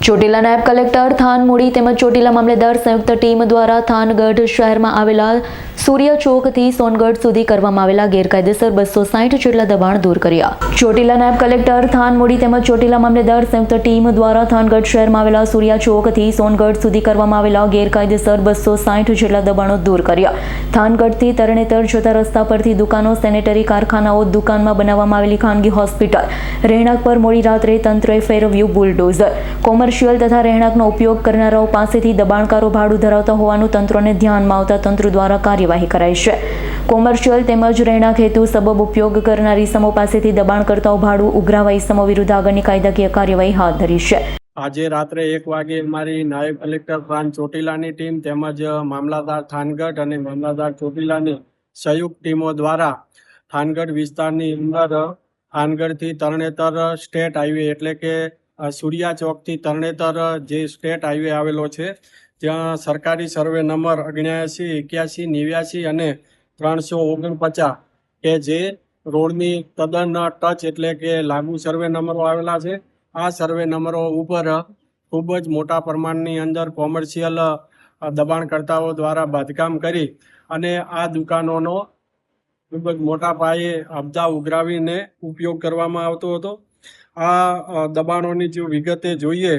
ચોટીલા નાયબ કલેક્ટર થાનમોડી તેમજ ચોટીલા મામલેદાર સંયુક્ત ટીમ દ્વારા થાનગઢ શહેરમાં આવેલા સૂર્ય ચોકથી સોનગઢ સુધી કરવામાં આવેલા ગેરકાયદેસર 260 જેટલા દબાણ દૂર કર્યા. ચોટીલા નાયબ કલેક્ટર થાનમોડી તેમજ ચોટીલા મામલેદાર સંયુક્ત ટીમ દ્વારા થાનગઢ શહેરમાં આવેલા સૂર્ય ચોકથી સોનગઢ સુધી કરવામાં આવેલા ગેરકાયદેસર 260 જેટલા દબાણો દૂર કર્યા. થાનગઢથી તરણેતર જતા રસ્તા પરથી દુકાનો, સેનેટરી કારખાનાઓ, દુકાનમાં બનાવવામાં આવેલી ખાનગી હોસ્પિટલ, રહેણાંક પર મોડી રાત્રે તંત્રએ ફેરવ્યું બુલડોઝર. કોમર્શિયલ તથા રહેણાંકનો ઉપયોગ કરનારાઓ પાસેથી દબાણકારો ભાડું ધરાવતા હોવાનું તંત્રને ધ્યાનમાં આવતા તંત્ર દ્વારા કાર્યવાહી કરાઈ છે. કોમર્શિયલ તેમજ રહેણાંક હેતુ સબબ ઉપયોગ કરનારી ઇસમો પાસેથી દબાણકર્તાઓ ભાડું ઉઘરાવવા ઇસમો વિરુદ્ધ આગળની કાયદાકીય કાર્યવાહી હાથ ધરી છે. આજે રાત્રે 1 વાગે મારી નાયબ કલેક્ટર પ્રાંત ચોટીલાની ટીમ તેમજ મામલતદાર થાનગઢ અને મામલતદાર ચોટીલાની સંયુક્ત ટીમો દ્વારા થાનગઢ વિસ્તારની અંદર થાનગઢથી તરણેતર સ્ટેટ હાઈવે એટલે કે સૂર્યા ચોકથી તરણેતર જે સ્ટેટ હાઈવે આવેલો છે ત્યાં સરકારી સર્વે નંબર 79, 81, 89 અને 349 કે જે રોડની તદ્દન ટચ એટલે કે લાગુ સર્વે નંબરો આવેલા છે. આ સર્વે નંબરો ઉપર ખૂબ જ મોટા પ્રમાણની અંદર કોમર્શિયલ દબાણકર્તાઓ દ્વારા બાંધકામ કરી અને આ દુકાનોનો ખૂબ જ મોટા પાયે હપ્તા ઉઘરાવીને ઉપયોગ કરવામાં આવતો હતો. આ દબાણોની જો વિગતે જોઈએ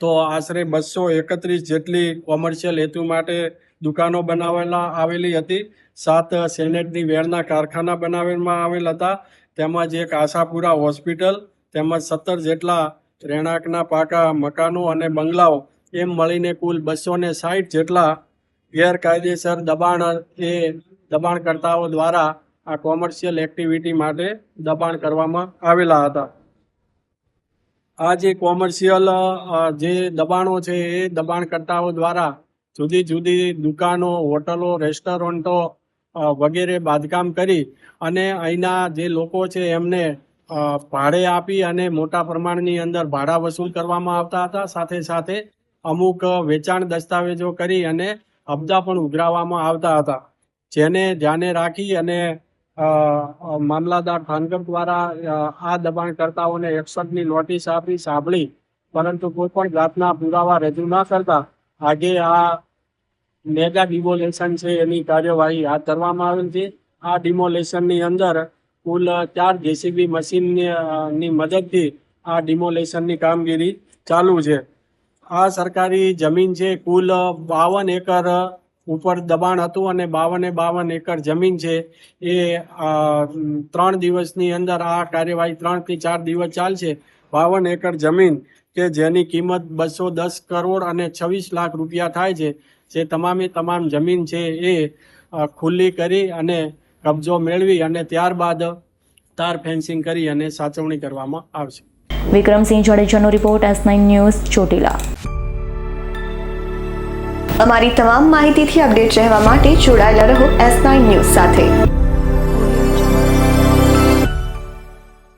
તો આશરે 231 જેટલી કોમર્શિયલ હેતુ માટે દુકાનો આવેલી હતી. 7 સેનેટરી વેરના કારખાના બનાવવામાં આવેલ હતા. તેમજ એક આશાપુરા હોસ્પિટલ તેમજ 17 જેટલા રહેણાંકના પાકા મકાનો અને બંગલાઓ એમ મળીને કુલ 260 જેટલા ગેરકાયદેસર દબાણકર્તાઓ દ્વારા આ કોમર્શિયલ એક્ટિવિટી માટે દબાણ કરવામાં આવેલા હતા. આ જે કોમર્શિયલ જે દબાણો છે એ દબાણકર્તાઓ દ્વારા જુદી જુદી દુકાનો, હોટલો, રેસ્ટોરન્ટો વગેરે બાંધકામ કરી અને અહીંના જે લોકો છે એમને ભાડે આપી અને મોટા પ્રમાણની અંદર ભાડા વસૂલ કરવામાં આવતા હતા. સાથે સાથે અમુક વેચાણ દસ્તાવેજો કરી અને હપ્તા પણ ઉઘરાવવામાં આવતા હતા. જેને ધ્યાને રાખી અને મામલતદાર થાનગઢ દ્વારા આ દબાણકર્તાઓને 61ની નોટિસ આપી સાંભળી, પરંતુ કોઈ પણ જાતના પુરાવા રજૂ ન કરતા આજે આ મેગા ડિમોલેશન છે એની કાર્યવાહી હાથ ધરવામાં આવેલ છે. આ ડિમોલેશનની અંદર કુલ 4 જેસીબી મશીનની મદદથી આ ડિમોલેશનની કામગીરી ચાલુ છે. આ સરકારી જમીન છે, કુલ 52 એકર ઉપર દબાણ હતું અને 52 એકર જમીન છે એ 3 દિવસની અંદર આ કાર્યવાહી 3 થી 4 દિવસ ચાલશે. 52 એકર જમીન કે જેની કિંમત 210 કરોડ અને 26 લાખ રૂપિયા થાય છે, જે તમામ જમીન છે એ ખુલ્લી કરી અને કબજો મેળવી અને ત્યારબાદ તાર ફેન્સિંગ કરી અને સાચવણી કરવામાં આવશે. વિક્રમસિંહ જાડેજાનો રિપોર્ટ, S9 ન્યૂઝ, ચોટીલા. અમારી તમામ માહિતીથી અપડેટ રહેવા માટે જોડાયેલા રહો S9 ન્યૂઝ સાથે.